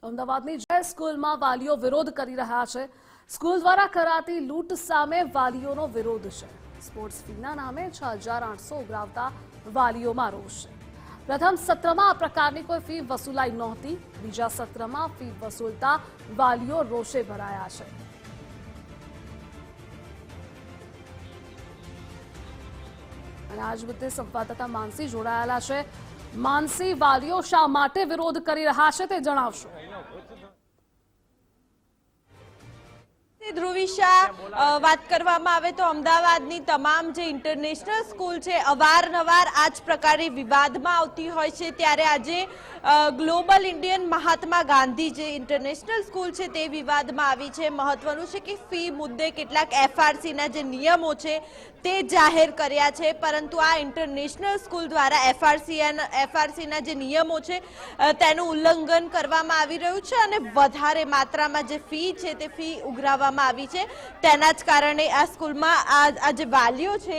અમદાવાદની જય સ્કૂલમાં વાલીઓ વિરોધ કરી રહ્યા છે। સ્કૂલ દ્વારા કરાતી લૂંટ સામે વાલીઓનો વિરોધ છે। સ્પોર્ટ્સ ફીના નામે 6800 ઉઘરાવતા વાલીઓમાં રોષ છે। પ્રથમ સત્રમાં આ પ્રકારની કોઈ ફી વસૂલાઈ નહોતી। બીજા સત્રમાં ફી વસૂલતા વાલીઓ રોષે ભરાયા છે। અને આજ મુદ્દે સંવાદદાતા માનસી જોડાયેલા છે। માનસી, વાલીઓ શા માટે વિરોધ કરી રહ્યા છે તે જણાવશો। ધ્રુવિશા, વાત કરવામાં આવે તો અમદાવાદની તમામ જે ઇન્ટરનેશનલ સ્કૂલ છે અવારનવાર આ જ પ્રકારે વિવાદમાં આવતી હોય છે। ત્યારે આજે ગ્લોબલ ઇન્ડિયન મહાત્મા ગાંધી જે ઇન્ટરનેશનલ સ્કૂલ છે તે વિવાદમાં આવી છે। મહત્વનું છે કે ફી મુદ્દે કેટલાક એફઆરસીના જે નિયમો છે તે જાહેર કર્યા છે, પરંતુ આ ઇન્ટરનેશનલ સ્કૂલ દ્વારા એફઆરસીના જે નિયમો છે તેનું ઉલ્લંઘન કરવામાં આવી રહ્યું છે અને વધારે માત્રામાં જે ફી છે તે ફી ઉઘરાવવામાં આવી છે। તેના જ કારણે આ સ્કૂલમાં આ જે વાલીઓ છે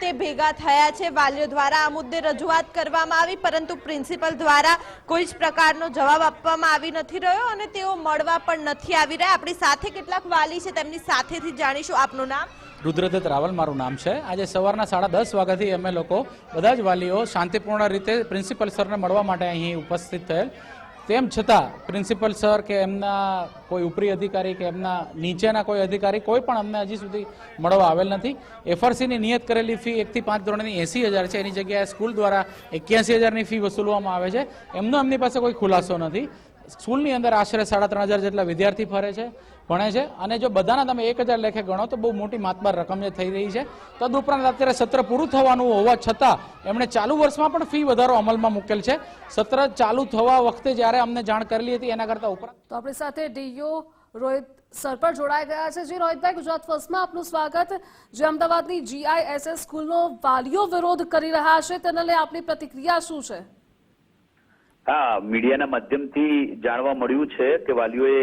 તે ભેગા થયા છે। વાલીઓ દ્વારા આ મુદ્દે રજૂઆત કરવામાં આવી, પરંતુ પ્રિન્સિપલ દ્વારા કોઈ જ પ્રકારનો જવાબ આપવામાં આવી નથી રહ્યો અને તેઓ મળવા પણ નથી આવી રહ્યા। આપણી સાથે કેટલાક વાલી છે, તેમની સાથેથી જાણીશું। આપનું નામ? રુદ્રદત્ત રાવલ મારું નામ છે। આજે સવારના 10:30 વાગ્યાથી અમે લોકો બધા જ વાલીઓ શાંતિપૂર્ણ રીતે પ્રિન્સિપલ સરને મળવા માટે અહીં ઉપસ્થિત થયેલ। તેમ છતાં પ્રિન્સિપલ સર કે એમના કોઈ ઉપરી અધિકારી કે એમના નીચેના કોઈ અધિકારી કોઈ પણ અમને હજી સુધી મળવા આવેલ નથી। એફઆરસીની નિયત કરેલી ફી 1 થી 5 ધોરણની 80,000 છે, એની જગ્યાએ સ્કૂલ દ્વારા 81,000ની ફી વસૂલવામાં આવે છે। એમની પાસે કોઈ ખુલાસો નથી। સ્કૂલની અંદર આશરે 3,500 જેટલા વિદ્યાર્થી ભણે છે અને જો બધાના તમે 1,000 લેખે ગણો તો બહુ મોટી માતબાર રકમ જે થઈ રહી છે। તદુપરાંત અત્યારે સત્ર પૂરું થવાનું હોવા છતાં એમણે ચાલુ વર્ષમાં પણ ફી વધારો અમલમાં મૂકેલ છે। સત્ર ચાલુ થવા વખતે જ્યારે અમને જાણ કરેલી હતી એના કરતાં ઉપરાંત તો આપણી સાથે ડીઈઓ રોહિત સર પર જોડાઈ ગયા છે। જી રોહિતભાઈ, ગુજરાત ફર્સ્ટમાં આપનું સ્વાગત। જે અમદાવાદની જીઆઈએસએસ સ્કૂલનો વાલીઓ વિરોધ કરી રહ્યા છે તેને લઈ આપની પ્રતિક્રિયા શું છે? હા, મીડિયાના માધ્યમથી જાણવા મળ્યું છે કે વાલીઓએ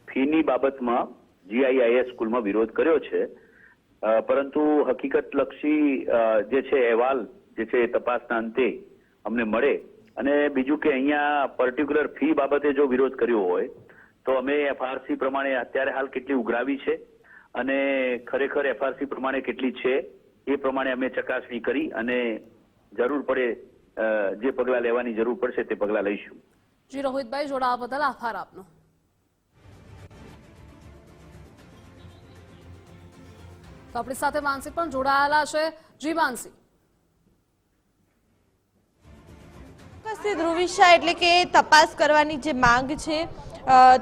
ફીની બાબતમાં જીઆઈઆઈએસ સ્કૂલમાં વિરોધ કર્યો છે, પરંતુ હકીકતલક્ષી જે છે અહેવાલ જે છે તપાસના અંતે અમને મળે। અને બીજું કે અહીંયા પર્ટિક્યુલર ફી બાબતે જો વિરોધ કર્યો હોય તો અમે એફઆરસી પ્રમાણે અત્યારે હાલ કેટલી ઉઘરાવી છે અને ખરેખર એફઆરસી પ્રમાણે કેટલી છે એ પ્રમાણે અમે ચકાસણી કરી અને જરૂર પડે જે પગલાં લેવાની જરૂર પડશે તે પગલાં લઈશું। જી રોહિતભાઈ, જોડાવા બદલ આભાર આપનો। તો આપણી સાથે માનસી પણ જોડાયેલા છે। જી માનસી। ધ્રુવિશા, એટલે કે તપાસ કરવાની જે માંગ છે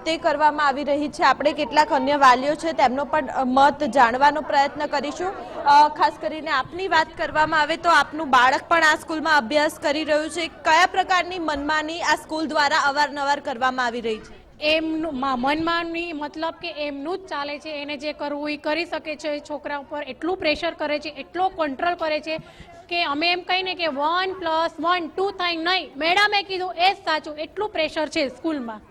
તે કરવામાં આવી રહી છે। આપણે કેટલાક અન્ય વાલીઓ છે તેમનો પણ મત જાણવાનો પ્રયત્ન કરીશું। ખાસ કરીને આપની વાત કરવામાં આવે તો આપનું બાળક પણ આ સ્કૂલમાં અભ્યાસ કરી રહ્યું છે। કયા પ્રકારની મનમાની આ સ્કૂલ દ્વારા અવારનવાર કરવામાં આવી રહી છે? એમનું મનમાની મતલબ કે એમનું જ ચાલે છે। એને જે કરવું એ કરી શકે છે। છોકરા ઉપર એટલું પ્રેશર કરે છે, એટલો કંટ્રોલ કરે છે કે અમે એમ કહીને કે 1 + 1 2 થાય નહીં, મેડમે કીધું એ જ સાચું, એટલું પ્રેશર છે સ્કૂલમાં।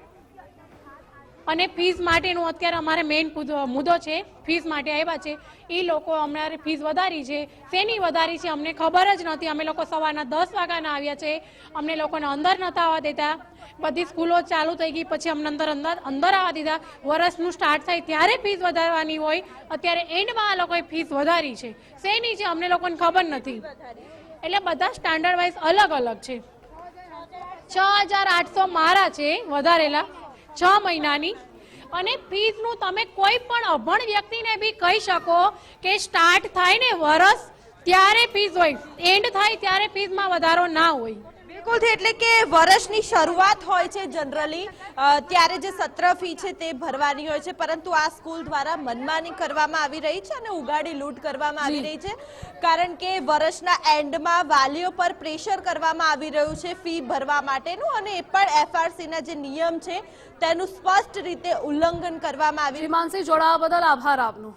અને ફીસ માટેનું અત્યારે અમારે મેઇન મુદ્દો છે, ફીસ માટે આવ્યા છે એ લોકો અમારે ફીસ વધારી છે। શેની વધારી છે અમને ખબર જ નથી। અમે લોકો સવારના 10 વાગ્યાના આવ્યા છે, અમને લોકોને અંદર નહોતા આવવા દેતા। બધી સ્કૂલો ચાલુ થઈ ગઈ પછી અમને અંદર આવવા દીધા। વર્ષનું સ્ટાર્ટ થાય ત્યારે ફીસ વધારવાની હોય, અત્યારે એન્ડમાં આ લોકોએ ફીસ વધારી છે। શેની છે અમને લોકોને ખબર નથી। એટલે બધા સ્ટાન્ડર્ડ વાઇઝ અલગ અલગ છે। 6,800 મારા છે વધારેલા 6 મહિનાની। અને ફીસનું તમે કોઈ પણ અભણ વ્યક્તિને બી કહી શકો કે સ્ટાર્ટ થાય ને વર્ષ ત્યારે ફીસ હોય, એન્ડ થાય ત્યારે ફીસમાં વધારો ના હોય। બિલકુલ, એટલે કે વર્ષની શરૂઆત હોય છે જનરલી ત્યારે જે સત્ર ફી છે તે ભરવાની હોય છે, પરંતુ આ સ્કૂલ દ્વારા મનમાની કરવામાં આવી રહી છે અને ઉગાડી લૂંટ કરવામાં આવી રહી છે। કારણ કે વર્ષના એન્ડમાં વાલીઓ પર પ્રેશર કરવામાં આવી રહ્યું છે ફી ભરવા માટેનું, અને એ પણ એફઆરસીના જે નિયમ છે તેનું સ્પષ્ટ રીતે ઉલ્લંઘન કરવામાં આવી રહ્યું છે। માનસી, જોડાવા બદલ આભાર આપનો।